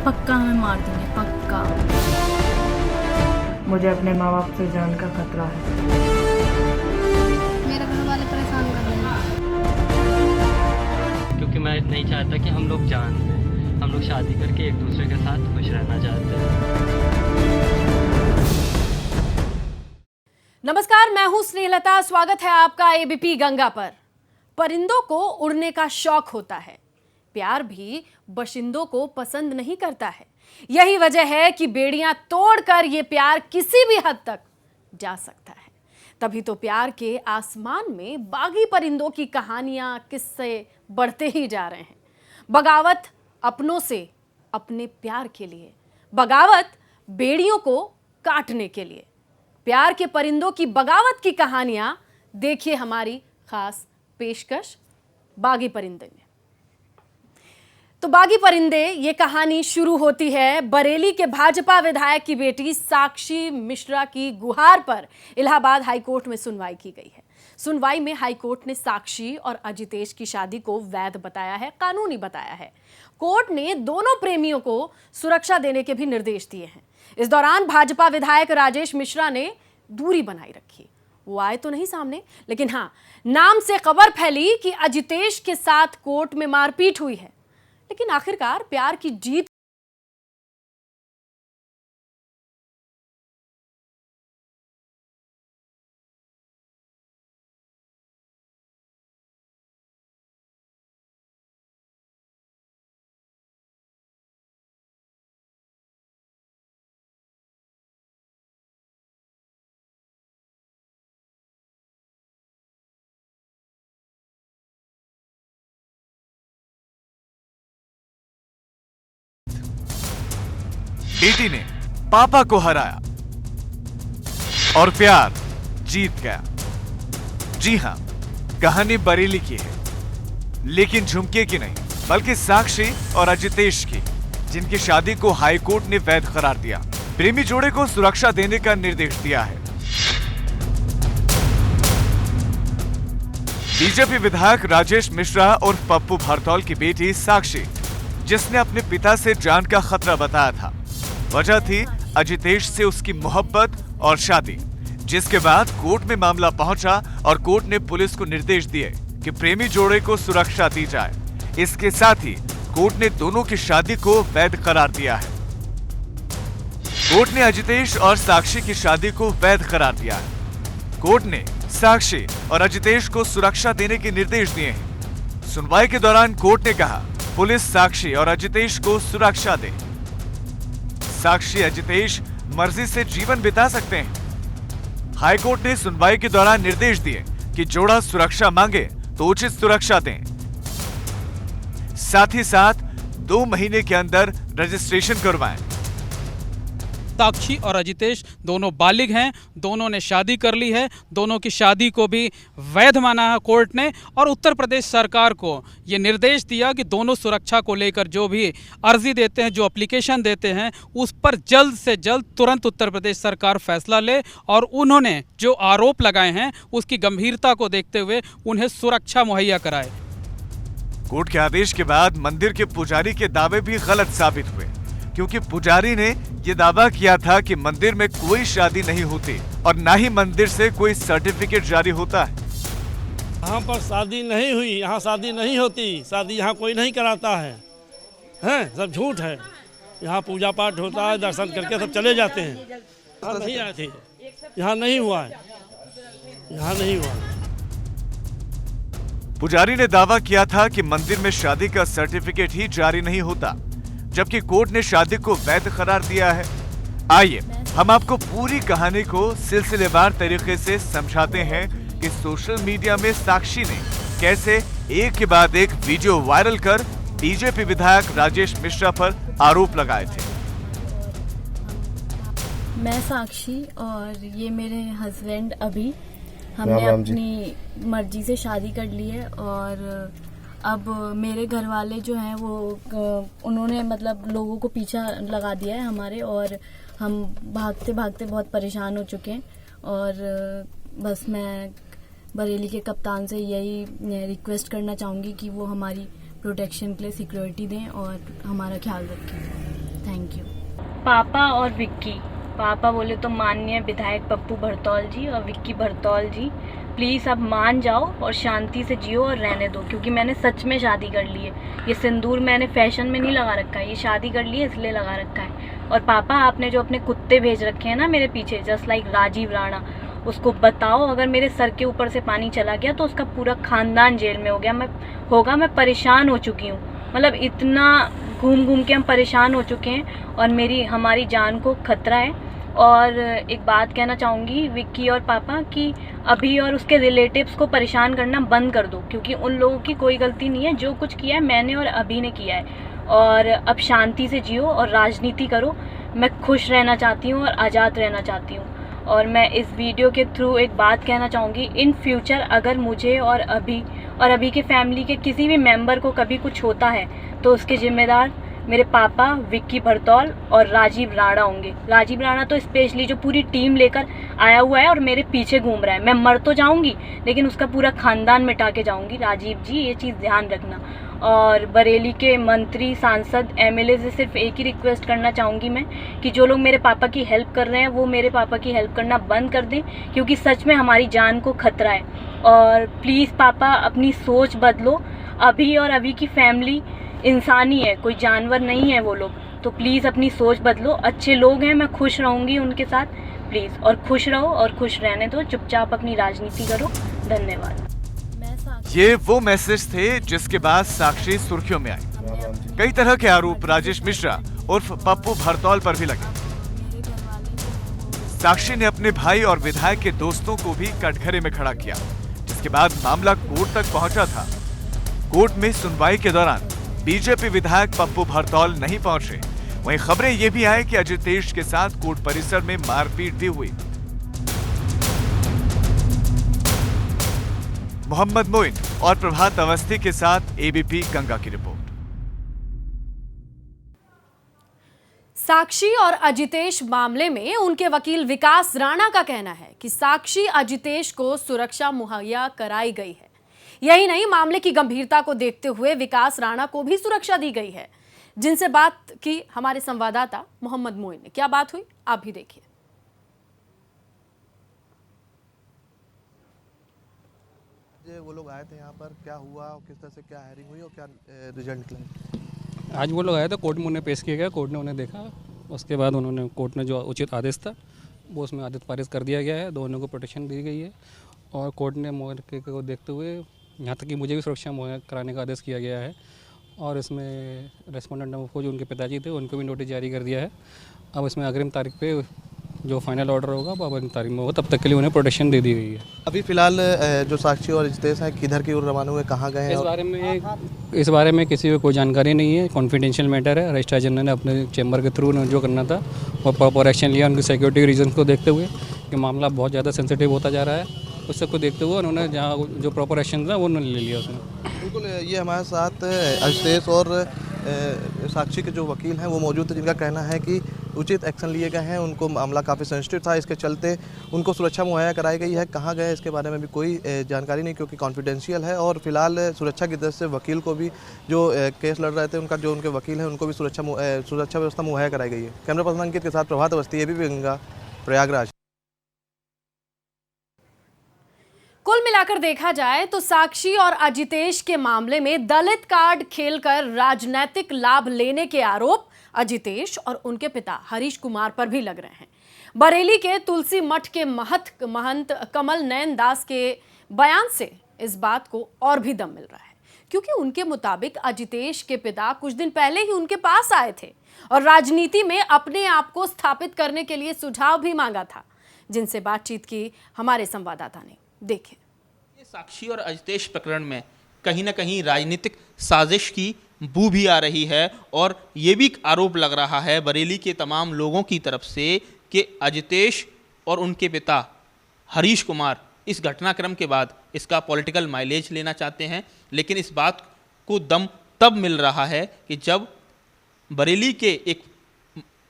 पक्का हमें मार देंगे, पक्का। मुझे अपने माँ बाप से जान का खतरा है। मेरे घर वाले परेशान कर रहे हैं क्योंकि मैं नहीं चाहता कि हम लोग जान लें। हम लोग शादी करके एक दूसरे के साथ खुश रहना चाहते हैं। नमस्कार, मैं हूं स्नेहलता। स्वागत है आपका एबीपी गंगा पर। परिंदों को उड़ने का शौक होता है, प्यार भी बशिंदों को पसंद नहीं करता है। यही वजह है कि बेड़ियां तोड़कर ये प्यार किसी भी हद तक जा सकता है। तभी तो प्यार के आसमान में बागी परिंदों की कहानियां, किस्से बढ़ते ही जा रहे हैं। बगावत अपनों से अपने प्यार के लिए, बगावत बेड़ियों को काटने के लिए। प्यार के परिंदों की बगावत की कहानियां देखिए हमारी खास पेशकश बागी परिंदे में। तो बागी परिंदे ये कहानी शुरू होती है बरेली के भाजपा विधायक की बेटी साक्षी मिश्रा की गुहार पर इलाहाबाद हाईकोर्ट में सुनवाई की गई है। सुनवाई में हाईकोर्ट ने साक्षी और अजितेश की शादी को वैध बताया है, कानूनी बताया है। कोर्ट ने दोनों प्रेमियों को सुरक्षा देने के भी निर्देश दिए हैं। इस दौरान भाजपा विधायक राजेश मिश्रा ने दूरी बनाई रखी। वो आए तो नहीं सामने, लेकिन हाँ, नाम से खबर फैली कि अजितेश के साथ कोर्ट में मारपीट हुई है। लेकिन आखिरकार प्यार की जीत बेटी ने पापा को हराया और प्यार जीत गया। जी हां, कहानी बरेली की है, लेकिन झुमके की नहीं, बल्कि साक्षी और अजितेश की, जिनकी शादी को हाईकोर्ट ने वैध करार दिया। प्रेमी जोड़े को सुरक्षा देने का निर्देश दिया है। बीजेपी विधायक राजेश मिश्रा और पप्पू भारतौल की बेटी साक्षी, जिसने अपने पिता से जान का खतरा बताया था। वजह थी अजितेश से उसकी मोहब्बत और शादी, जिसके बाद कोर्ट में मामला पहुंचा और कोर्ट ने पुलिस को निर्देश दिए कि प्रेमी जोड़े को सुरक्षा दी जाए। इसके साथ ही कोर्ट ने दोनों की शादी को वैध करार दिया है। कोर्ट ने अजितेश और साक्षी की शादी को वैध करार दिया है। कोर्ट ने साक्षी और अजितेश को सुरक्षा देने के निर्देश दिए हैं। सुनवाई के दौरान कोर्ट ने कहा, पुलिस साक्षी और अजितेश को सुरक्षा दे। साक्षी अजितेश मर्जी से जीवन बिता सकते हैं। हाईकोर्ट ने सुनवाई के दौरान निर्देश दिए कि जोड़ा सुरक्षा मांगे तो उचित सुरक्षा दें। साथ ही साथ 2 महीने के अंदर रजिस्ट्रेशन करवाएं। साक्षी और अजितेश दोनों बालिग हैं, दोनों ने शादी कर ली है, दोनों की शादी को भी वैध माना है कोर्ट ने। और उत्तर प्रदेश सरकार को ये निर्देश दिया कि दोनों सुरक्षा को लेकर जो भी अर्जी देते हैं, जो एप्लीकेशन देते हैं, उस पर जल्द से जल्द तुरंत उत्तर प्रदेश सरकार फैसला ले और उन्होंने जो आरोप लगाए हैं उसकी गंभीरता को देखते हुए उन्हें सुरक्षा मुहैया कराए। कोर्ट के आदेश के बाद मंदिर के पुजारी के दावे भी गलत साबित हुए, क्योंकि पुजारी ने यह दावा किया था कि मंदिर में कोई शादी नहीं होती और ना ही मंदिर से कोई सर्टिफिकेट जारी होता है। यहाँ पर शादी नहीं हुई, यहाँ शादी नहीं होती, शादी यहाँ कोई नहीं कराता है, हैं? सब झूठ है। यहाँ पूजा पाठ होता है, दर्शन करके सब चले जाते हैं। यहाँ नहीं आए थे, यहाँ नहीं हुआ है, यहाँ नहीं हुआ। पुजारी ने दावा किया था कि मंदिर में शादी का सर्टिफिकेट ही जारी नहीं होता, जबकि कोर्ट ने शादी को वैध करार दिया है। आइए हम आपको पूरी कहानी को सिलसिलेवार तरीके से समझाते हैं कि सोशल मीडिया में साक्षी ने कैसे एक के बाद एक वीडियो वायरल कर बीजेपी विधायक राजेश मिश्रा पर आरोप लगाए थे। मैं साक्षी और ये मेरे हस्बैंड अभी, हमने अपनी मर्जी से शादी कर ली है। और अब मेरे घर वाले जो हैं वो उन्होंने मतलब लोगों को पीछा लगा दिया है हमारे, और हम भागते भागते बहुत परेशान हो चुके हैं। और बस मैं बरेली के कप्तान से यही रिक्वेस्ट करना चाहूँगी कि वो हमारी प्रोटेक्शन के लिए सिक्योरिटी दें और हमारा ख्याल रखें। Thank you. पापा और विक्की, पापा बोले तो माननीय विधायक पप्पू भरतौल जी और विक्की भरतौल जी, प्लीज़ अब मान जाओ और शांति से जियो और रहने दो, क्योंकि मैंने सच में शादी कर ली है। ये सिंदूर मैंने फैशन में नहीं लगा रखा है, ये शादी कर ली है इसलिए लगा रखा है। और पापा, आपने जो अपने कुत्ते भेज रखे हैं ना मेरे पीछे, जस्ट लाइक राजीव राणा, उसको बताओ अगर मेरे सर के ऊपर से पानी चला गया तो उसका पूरा खानदान जेल में मैं परेशान हो चुकी हूँ। मतलब इतना घूम घूम के हम परेशान हो चुके हैं और हमारी जान को खतरा है। और एक बात कहना चाहूँगी विक्की और पापा कि अभी और उसके रिलेटिव्स को परेशान करना बंद कर दो, क्योंकि उन लोगों की कोई गलती नहीं है। जो कुछ किया है मैंने और अभी ने किया है। और अब शांति से जियो और राजनीति करो। मैं खुश रहना चाहती हूँ और आज़ाद रहना चाहती हूँ। और मैं इस वीडियो के थ्रू एक बात कहना चाहूँगी, इन फ्यूचर अगर मुझे और अभी के फैमिली के किसी भी मेंबर को कभी कुछ होता है तो उसके जिम्मेदार मेरे पापा विक्की भरतौल और राजीव राणा होंगे। राजीव राणा तो स्पेशली जो पूरी टीम लेकर आया हुआ है और मेरे पीछे घूम रहा है। मैं मर तो जाऊंगी लेकिन उसका पूरा खानदान मिटा के जाऊंगी। राजीव जी, ये चीज़ ध्यान रखना। और बरेली के मंत्री, सांसद, एमएलए से सिर्फ एक ही रिक्वेस्ट करना चाहूँगी मैं कि जो लोग मेरे पापा की हेल्प कर रहे हैं वो मेरे पापा की हेल्प करना बंद कर दें, क्योंकि सच में हमारी जान को खतरा है। और प्लीज़ पापा, अपनी सोच बदलो। अभी की फैमिली इंसानी है, कोई जानवर नहीं है वो लोग। तो प्लीज़ अपनी सोच बदलो। अच्छे लोग हैं, मैं खुश रहूँगी उनके साथ। प्लीज़, और खुश रहो और खुश रहने दो। चुपचाप अपनी राजनीति करो। धन्यवाद। ये वो मैसेज थे जिसके बाद साक्षी सुर्खियों में आई। कई तरह के आरोप राजेश मिश्रा उर्फ पप्पू भरतौल पर भी लगे। साक्षी ने अपने भाई और विधायक के दोस्तों को भी कटघरे में खड़ा किया, जिसके बाद मामला कोर्ट तक पहुंचा था। कोर्ट में सुनवाई के दौरान बीजेपी विधायक पप्पू भरतौल नहीं पहुंचे। वहीं खबरें ये भी आई कि अजितेश के साथ कोर्ट परिसर में मारपीट भी हुई। मोहम्मद मोइन और प्रभात अवस्थी के साथ एबीपी गंगा की रिपोर्ट। साक्षी और अजितेश मामले में उनके वकील विकास राणा का कहना है कि साक्षी अजितेश को सुरक्षा मुहैया कराई गई है। यही नहीं, मामले की गंभीरता को देखते हुए विकास राणा को भी सुरक्षा दी गई है। जिनसे बात की हमारे संवाददाता मोहम्मद मोइन ने। क्या बात हुई आप भी देखिए। वो लोग आए थे यहाँ पर, क्या हुआ, किस तरह से क्या हेयरिंग हुई और क्या रिजल्ट निकला? आज वो लोग आए थे, कोर्ट में उन्हें पेश किया गया, कोर्ट ने उन्हें देखा। उसके बाद कोर्ट ने जो उचित आदेश था वो उसमें आदेश पारित कर दिया गया है। दोनों को प्रोटेक्शन दी गई है और कोर्ट ने मौके को देखते हुए यहाँ तक कि मुझे भी सुरक्षा मुहैया कराने का आदेश किया गया है। और इसमें रेस्पोंडेंट नंबर 4 जो उनके पिताजी थे उनको भी नोटिस जारी कर दिया है। अब इसमें अग्रिम तारीख पे जो फाइनल ऑर्डर होगा वो अग्रिम तारीख में होगा, तब तक के लिए उन्हें प्रोटेक्शन दे दी गई है। अभी फिलहाल जो साक्षी और अजितेश हैं किधर की ओर रवाना हुए, कहाँ गए हैं? इस बारे में किसी को कोई जानकारी नहीं है, कॉन्फिडेंशियल मैटर है। रजिस्ट्रार जनरल ने अपने चैम्बर के थ्रू जो करना था वो प्रॉपर एक्शन लिया उनकी सिक्योरिटी रीजन को देखते हुए कि मामला बहुत ज़्यादा सेंसिटिव होता जा रहा है। उस सबको देखते हुए उन्होंने जहाँ जो प्रॉपर एक्शन था वो उन्होंने ले लिया उसमें। बिल्कुल, ये हमारे साथ अजितेश और साक्षी के जो वकील हैं वो मौजूद थे, जिनका कहना है कि उचित एक्शन लिए गए हैं। उनको मामला काफ़ी सेंसिटिव था, इसके चलते उनको सुरक्षा मुहैया कराई गई है। कहाँ गए इसके बारे में भी कोई जानकारी नहीं, क्योंकि कॉन्फिडेंशियल है। और फिलहाल सुरक्षा की दृष्टि से वकील को भी जो केस लड़ रहे थे उनके वकील हैं उनको भी सुरक्षा व्यवस्था मुहैया कराई गई है। कैमरा पर्सन अंकित के साथ प्रभात अवस्थी, एबीपी गंगा, प्रयागराज। कुल मिलाकर देखा जाए तो साक्षी और अजितेश के मामले में दलित कार्ड खेलकर राजनीतिक लाभ लेने के आरोप अजितेश और उनके पिता हरीश कुमार पर भी लग रहे हैं। बरेली के तुलसी मठ के महंत कमल नयन दास के बयान से इस बात को और भी दम मिल रहा है, क्योंकि उनके मुताबिक अजितेश के पिता कुछ दिन पहले ही उनके पास आए थे और राजनीति में अपने आप को स्थापित करने के लिए सुझाव भी मांगा था। जिनसे बातचीत की हमारे संवाददाता ने। देखिए, साक्षी और अजितेश प्रकरण में कहीं ना कहीं राजनीतिक साजिश की बू भी आ रही है और ये भी आरोप लग रहा है बरेली के तमाम लोगों की तरफ से कि अजितेश और उनके पिता हरीश कुमार इस घटनाक्रम के बाद इसका पॉलिटिकल माइलेज लेना चाहते हैं। लेकिन इस बात को दम तब मिल रहा है कि जब बरेली के एक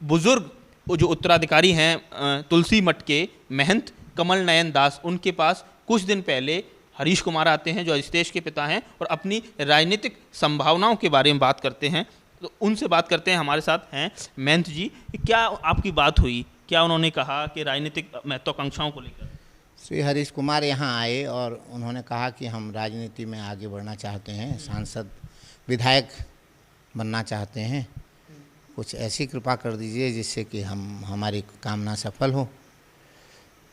बुजुर्ग जो उत्तराधिकारी हैं तुलसी मठ के महंत कमल नयन दास, उनके पास कुछ दिन पहले हरीश कुमार आते हैं जो अजितेश के पिता हैं और अपनी राजनीतिक संभावनाओं के बारे में बात करते हैं। तो उनसे बात करते हैं। हमारे साथ हैं महंत जी। क्या आपकी बात हुई, क्या उन्होंने कहा कि राजनीतिक महत्वाकांक्षाओं को लेकर? श्री हरीश कुमार यहाँ आए और उन्होंने कहा कि हम राजनीति में आगे बढ़ना चाहते हैं, सांसद विधायक बनना चाहते हैं, कुछ ऐसी कृपा कर दीजिए जिससे कि हमारी कामना सफल हो।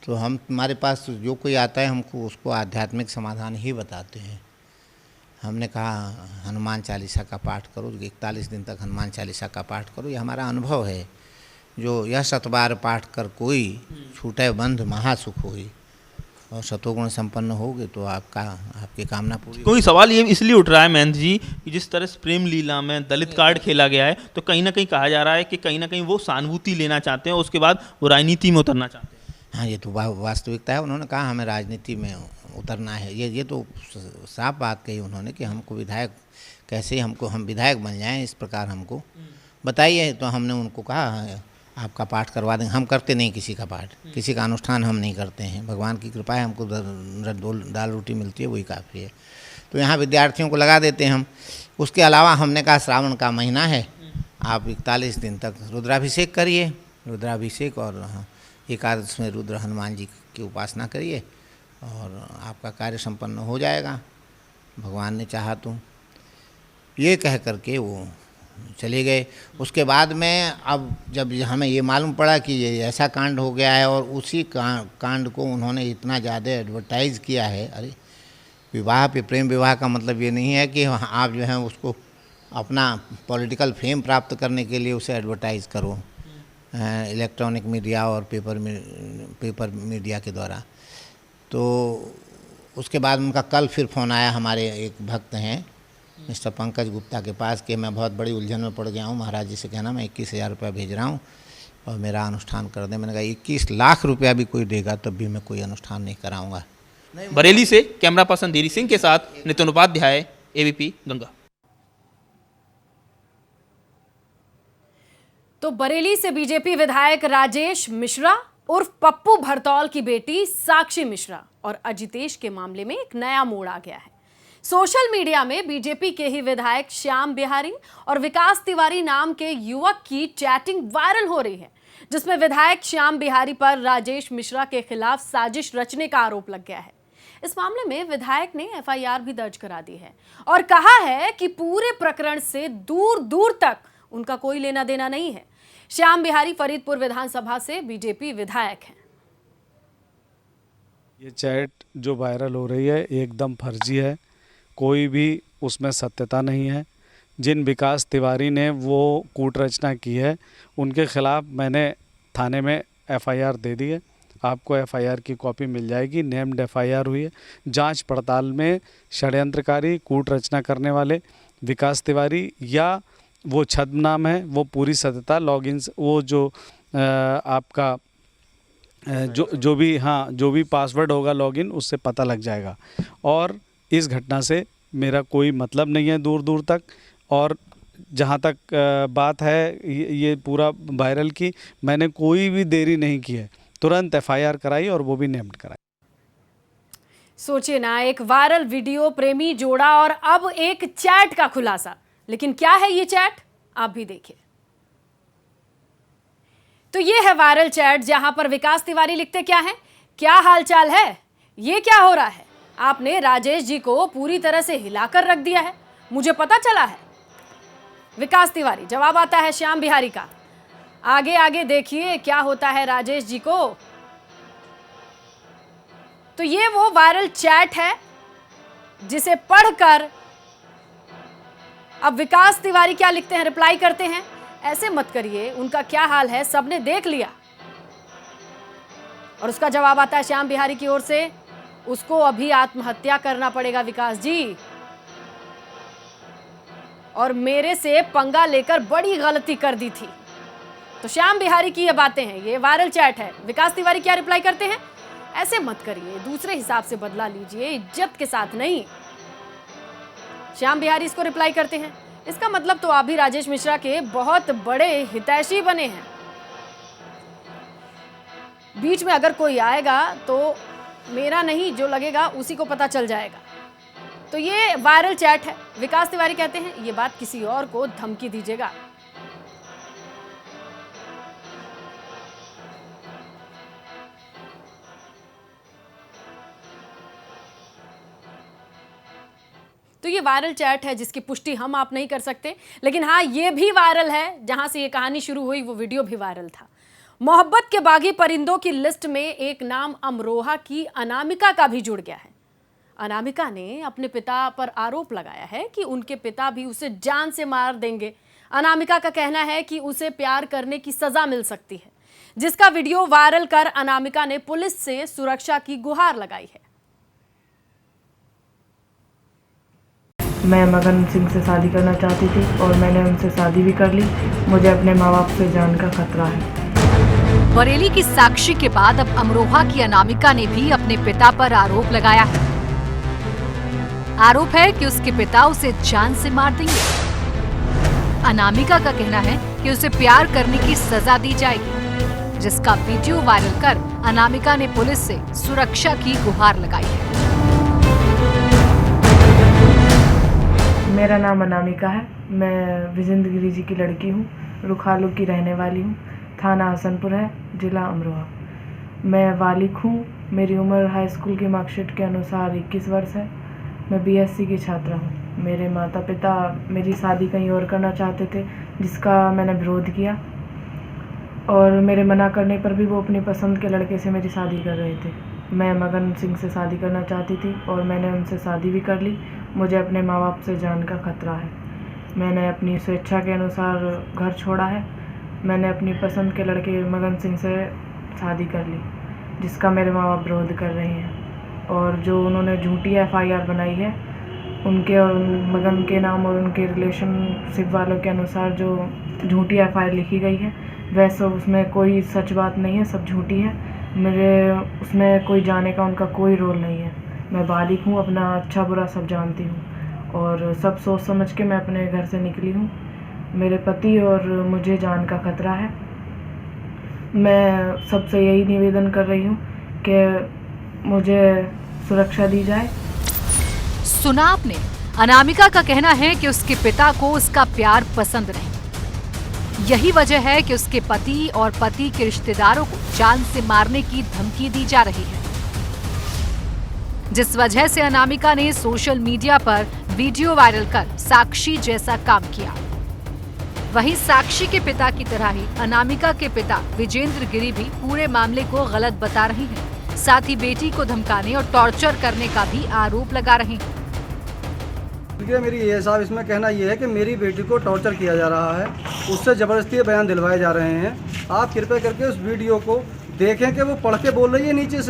तो हमारे पास जो कोई आता है हमको उसको आध्यात्मिक समाधान ही बताते हैं। हमने कहा हनुमान चालीसा का पाठ करो, 41 दिन तक हनुमान चालीसा का पाठ करो, ये हमारा अनुभव है। जो यह 7 बार पाठ कर कोई छूटे बंध महासुख होई, और शतोगुण संपन्न होगे तो आपकी कामना पूरी। कोई सवाल ये इसलिए उठ रहा है महंत जी कि जिस तरह से प्रेम लीला में दलित कार्ड खेला गया है, तो कहीं ना कहीं कहा जा रहा है कि कहीं ना कहीं वो सहानुभूति लेना चाहते हैं, उसके बाद वो राजनीति में उतरना चाहते हैं। हाँ, ये तो वास्तविकता है। उन्होंने कहा हमें राजनीति में उतरना है, ये तो साफ बात कही उन्होंने कि हमको विधायक कैसे हम विधायक बन जाएं, इस प्रकार हमको बताइए। तो हमने उनको कहा आपका पाठ करवा देंगे। हम करते नहीं किसी का पाठ, किसी का अनुष्ठान हम नहीं करते हैं। भगवान की कृपा है, हमको दाल रोटी मिलती है, वही काफ़ी है। तो यहाँ विद्यार्थियों को लगा देते हैं हम। उसके अलावा हमने कहा श्रावण का महीना है, आप 41 दिन तक रुद्राभिषेक करिए, रुद्राभिषेक और एकादश में रुद्र हनुमान जी की उपासना करिए और आपका कार्य संपन्न हो जाएगा, भगवान ने चाहा तो। ये कह करके वो चले गए। उसके बाद में अब जब हमें ये मालूम पड़ा कि ये ऐसा कांड हो गया है और उसी कांड को उन्होंने इतना ज़्यादा एडवर्टाइज़ किया है। अरे विवाह पे, प्रेम विवाह का मतलब ये नहीं है कि आप जो है उसको अपना पॉलिटिकल फेम प्राप्त करने के लिए उसे एडवर्टाइज़ करो इलेक्ट्रॉनिक मीडिया और पेपर मीडिया के द्वारा। तो उसके बाद उनका कल फिर फ़ोन आया, हमारे एक भक्त हैं मिस्टर पंकज गुप्ता के पास, कि मैं बहुत बड़ी उलझन में पड़ गया हूँ, महाराज जी से कहना मैं 21,000 रुपया भेज रहा हूँ और मेरा अनुष्ठान कर दें। मैंने कहा 21 लाख रुपया भी कोई देगा तब भी मैं कोई अनुष्ठान नहीं कराऊंगा। बरेली से कैमरा पर्सन धीरी सिंह के साथ नितिन उपाध्याय, एबीपी गंगा। तो बरेली से बीजेपी विधायक राजेश मिश्रा उर्फ पप्पू भरतौल की बेटी साक्षी मिश्रा और अजितेश के मामले में एक नया मोड़ आ गया है। सोशल मीडिया में बीजेपी के ही विधायक श्याम बिहारी और विकास तिवारी नाम के युवक की चैटिंग वायरल हो रही है, जिसमें विधायक श्याम बिहारी पर राजेश मिश्रा के खिलाफ साजिश रचने का आरोप लग गया है। इस मामले में विधायक ने एफआईआर भी दर्ज करा दी है और कहा है कि पूरे प्रकरण से दूर दूर तक उनका कोई लेना देना नहीं है। श्याम बिहारी फरीदपुर विधानसभा से बीजेपी विधायक हैं। ये चैट जो वायरल हो रही है एकदम फर्जी है, कोई भी उसमें सत्यता नहीं है। जिन विकास तिवारी ने वो कूट रचना की है उनके खिलाफ मैंने थाने में एफआईआर दे दी है। आपको एफआईआर की कॉपी मिल जाएगी। नेम्ड एफआईआर हुई है। जांच पड़ताल में षड्यंत्रकारी, कूट रचना करने वाले विकास तिवारी या वो छद्मनाम है, वो पूरी सत्यता लॉगिन, वो जो आपका जो भी पासवर्ड होगा लॉगिन, उससे पता लग जाएगा। और इस घटना से मेरा कोई मतलब नहीं है दूर दूर तक। और जहाँ तक बात है ये पूरा वायरल की, मैंने कोई भी देरी नहीं की है, तुरंत एफआईआर कराई और वो भी नेम्ड कराई। सोचिए ना, एक वायरल वीडियो प्रेमी जोड़ा और अब एक चैट का खुलासा। लेकिन क्या है ये चैट, आप भी देखिए। तो ये है वायरल चैट जहां पर विकास तिवारी लिखते क्या है, क्या हालचाल है, ये क्या हो रहा है, आपने राजेश जी को पूरी तरह से हिलाकर रख दिया है, मुझे पता चला है। विकास तिवारी, जवाब आता है श्याम बिहारी का। आगे आगे देखिए क्या होता है राजेश जी को। तो ये वो वायरल चैट है जिसे पढ़कर अब विकास तिवारी क्या लिखते हैं, रिप्लाई करते हैं, ऐसे मत करिए, उनका क्या हाल है सबने देख लिया। और उसका जवाब आता है श्याम बिहारी की ओर से, उसको अभी आत्महत्या करना पड़ेगा विकास जी, और मेरे से पंगा लेकर बड़ी गलती कर दी थी। तो श्याम बिहारी की ये बातें हैं, ये वायरल चैट है। विकास तिवारी क्या रिप्लाई करते हैं, ऐसे मत करिए, दूसरे हिसाब से बदला लीजिए, इज्जत के साथ नहीं। श्याम बिहारी इसको रिप्लाई करते हैं, इसका मतलब तो आप भी राजेश मिश्रा के बहुत बड़े हितैषी बने हैं। बीच में अगर कोई आएगा तो मेरा नहीं, जो लगेगा उसी को पता चल जाएगा। तो तो ये वायरल चैट है। विकास तिवारी कहते हैं ये बात किसी और को धमकी दीजिएगा। तो ये वायरल चैट है जिसकी पुष्टि हम आप नहीं कर सकते, लेकिन हाँ ये भी वायरल है। जहां से ये कहानी शुरू हुई वो वीडियो भी वायरल था। मोहब्बत के बागी परिंदों की लिस्ट में एक नाम अमरोहा की अनामिका का भी जुड़ गया है। अनामिका ने अपने पिता पर आरोप लगाया है कि उनके पिता भी उसे जान से मार देंगे। अनामिका का कहना है कि उसे प्यार करने की सजा मिल सकती है, जिसका वीडियो वायरल कर अनामिका ने पुलिस से सुरक्षा की गुहार लगाई है। मैं मगन सिंह से शादी करना चाहती थी और मैंने उनसे शादी भी कर ली। मुझे अपने माँ बाप से जान का खतरा है। बरेली की साक्षी के बाद अब अमरोहा की अनामिका ने भी अपने पिता पर आरोप लगाया है। आरोप है कि उसके पिता उसे जान से मार देंगे। अनामिका का कहना है कि उसे प्यार करने की सजा दी जाएगी, जिसका वीडियो वायरल कर अनामिका ने पुलिस से सुरक्षा की गुहार लगाई है। मेरा नाम अनामिका है। मैं विजेंद्र गिरी जी की लड़की हूँ। रुखालू की रहने वाली हूँ। थाना हसनपुर है, जिला अमरोहा। मैं बालिग हूँ। मेरी उम्र हाई स्कूल की मार्कशीट के अनुसार 21 वर्ष है। मैं बीएससी की छात्रा हूँ। मेरे माता पिता मेरी शादी कहीं और करना चाहते थे, जिसका मैंने विरोध किया और मेरे मना करने पर भी वो अपनी पसंद के लड़के से मेरी शादी कर रहे थे। मैं मगन सिंह से शादी करना चाहती थी और मैंने उनसे शादी भी कर ली। मुझे अपने माँ बाप से जान का खतरा है। मैंने अपनी स्वेच्छा के अनुसार घर छोड़ा है। मैंने अपनी पसंद के लड़के मगन सिंह से शादी कर ली, जिसका मेरे माँ बाप विरोध कर रहे हैं। और जो उन्होंने झूठी FIR बनाई है उनके और मगन के नाम और उनके रिलेशनशिप वालों के अनुसार जो झूठी FIR लिखी गई है, वैसे उसमें कोई सच बात नहीं है, सब झूठी है। मेरे उसमें कोई जाने का उनका कोई रोल नहीं है। मैं बालिग हूँ, अपना अच्छा बुरा सब जानती हूँ और सब सोच समझ के मैं अपने घर से निकली हूँ। मेरे पति और मुझे जान का खतरा है। मैं सबसे यही निवेदन कर रही हूँ कि मुझे सुरक्षा दी जाए। सुना आपने, अनामिका का कहना है कि उसके पिता को उसका प्यार पसंद नहीं। यही वजह है कि उसके पति और पति के रिश्तेदारों को जान से मारने की धमकी दी जा रही है, जिस वजह से अनामिका ने सोशल मीडिया पर वीडियो वायरल कर साक्षी जैसा काम किया। वहीं साक्षी के पिता की तरह ही अनामिका के पिता विजेंद्र गिरी भी पूरे मामले को गलत बता रहे हैं। साथ ही बेटी को धमकाने और टॉर्चर करने का भी आरोप लगा रहे हैं। मेरी ये साहब इसमें कहना ये है कि मेरी बेटी को टॉर्चर किया जा रहा है, उससे ज़बरदस्ती बयान दिलवाए जा रहे हैं। आप कृपया करके उस वीडियो को देखें कि वो पढ़ के बोल रही है, नीचे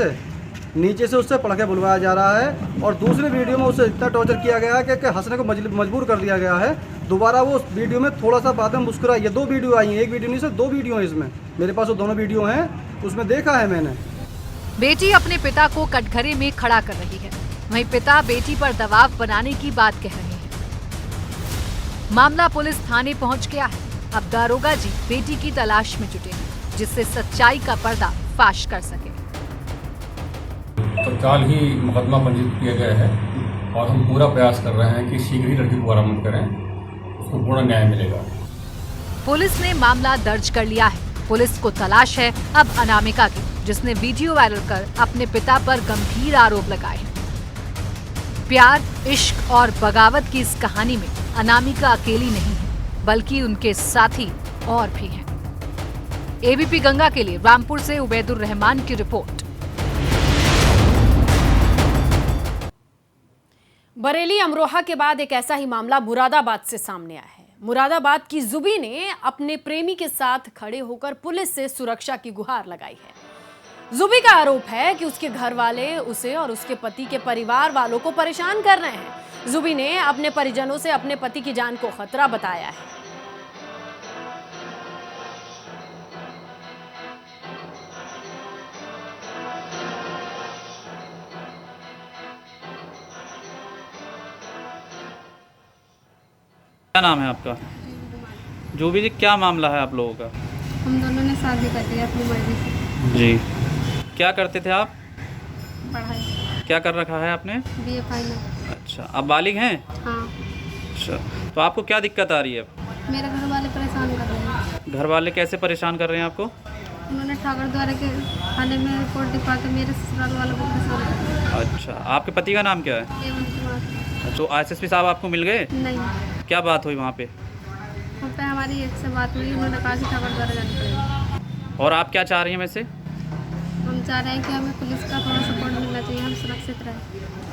से उससे पढ़ के बुलवाया जा रहा है। और दूसरी वीडियो में उसे इतना टॉर्चर किया गया है कि हंसने को मजबूर कर दिया गया है। दोबारा वो उस वीडियो में थोड़ा सा बाद में मुस्कुराई। ये 2 वीडियो आई हैं, एक वीडियो नहीं सिर्फ 2 वीडियो हैं इसमें। मेरे पास वो दोनों वीडियो हैं, उसमें देखा है मैंने। बेटी अपने पिता को कटघरे में खड़ा कर रही है, वहीं पिता बेटी पर दबाव बनाने की बात कह रहे हैं। मामला पुलिस थाने पहुंच गया है। अब दारोगा जी बेटी की तलाश में जुटे हैं, जिससे सच्चाई का पर्दा फाश कर सके। तत्काल ही मुकदमा पंजीकृत किया गया है और हम पूरा प्रयास कर रहे हैं कि शीघ्र ही लड़की को बरामद करें, उसको पूर्ण न्याय मिलेगा। पुलिस ने मामला दर्ज कर लिया है। पुलिस को तलाश है अब अनामिका की, जिसने वीडियो वायरल कर अपने पिता पर गंभीर आरोप लगाए हैं। प्यार, इश्क और बगावत की इस कहानी में अनामिका अकेली नहीं है, बल्कि उनके साथी और भी हैं। एबीपी गंगा के लिए रामपुर से उबैदुर रहमान की रिपोर्ट। बरेली अमरोहा के बाद एक ऐसा ही मामला मुरादाबाद से सामने आया है। मुरादाबाद की जुबी ने अपने प्रेमी के साथ खड़े होकर पुलिस से सुरक्षा की गुहार लगाई है। जुबी का आरोप है कि उसके घर वाले उसे और उसके पति के परिवार वालों को परेशान कर रहे हैं। जुबी ने अपने परिजनों से अपने पति की जान को खतरा बताया है। क्या नाम है आपका? जुबी जी, क्या मामला है आप लोगों का? हम दोनों ने शादी कर ली अपनी मर्जी से। जी, क्या करते थे आप? पढ़ाई। क्या कर रखा है आपने? BA final. अच्छा। अच्छा, आप बालिग हैं? हाँ। अच्छा, तो आपको क्या दिक्कत आ रही है? मेरे घर वाले परेशान कर रहे हैं। घर वाले कैसे परेशान कर रहे हैं आपको? उन्होंने ठाकर द्वारा के थाने में रिपोर्ट दिखा के मेरे ससुराल वालों को परेशान कर रहे हैं। अच्छा, आपके पति का नाम क्या है? हेमंत कुमार। तो एसएसपी साहब आपको मिल गए? नहीं। क्या बात हुई वहाँ पे? वहाँ पे हमारी एक से बात हुई, उन्होंने कहा कि ठाकर द्वारा जाने पड़ेगा। और आप क्या चाह रही हैं वैसे? हम चाह रहे हैं कि हमें पुलिस का थोड़ा सपोर्ट मिलना चाहिए, हम सुरक्षित रहें।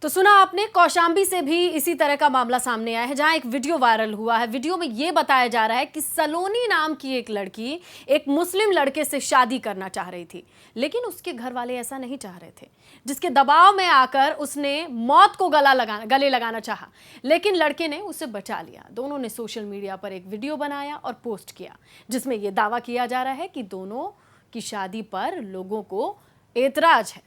तो सुना आपने, कौशाम्बी से भी इसी तरह का मामला सामने आया है, जहां एक वीडियो वायरल हुआ है। वीडियो में यह बताया जा रहा है कि सलोनी नाम की एक लड़की एक मुस्लिम लड़के से शादी करना चाह रही थी, लेकिन उसके घर वाले ऐसा नहीं चाह रहे थे, जिसके दबाव में आकर उसने मौत को गले लगाना चाहा, लेकिन लड़के ने उसे बचा लिया। दोनों ने सोशल मीडिया पर एक वीडियो बनाया और पोस्ट किया, जिसमें यह दावा किया जा रहा है कि दोनों की शादी पर लोगों को एतराज है।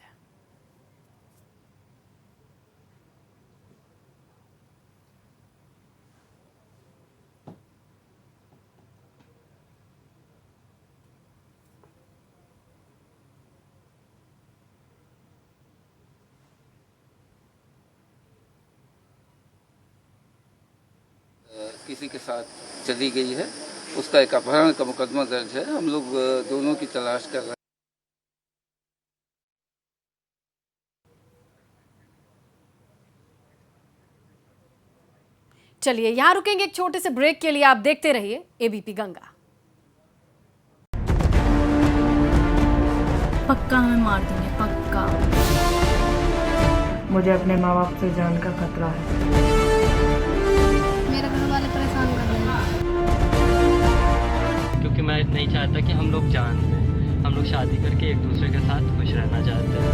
किसी के साथ चली गई है, उसका एक अपहरण का मुकदमा दर्ज है। हम लोग दोनों की तलाश कर रहे हैं। चलिए यहां रुकेंगे एक छोटे से ब्रेक के लिए, आप देखते रहिए एबीपी गंगा। पक्का हमें मार देंगे, पक्का। मुझे अपने माँ बाप से जान का खतरा है। मेरे घर वाले परेशान कर रहे हैं। क्योंकि मैं नहीं चाहता कि हम लोग जान लें, हम लोग शादी करके एक दूसरे के साथ खुश रहना चाहते हैं।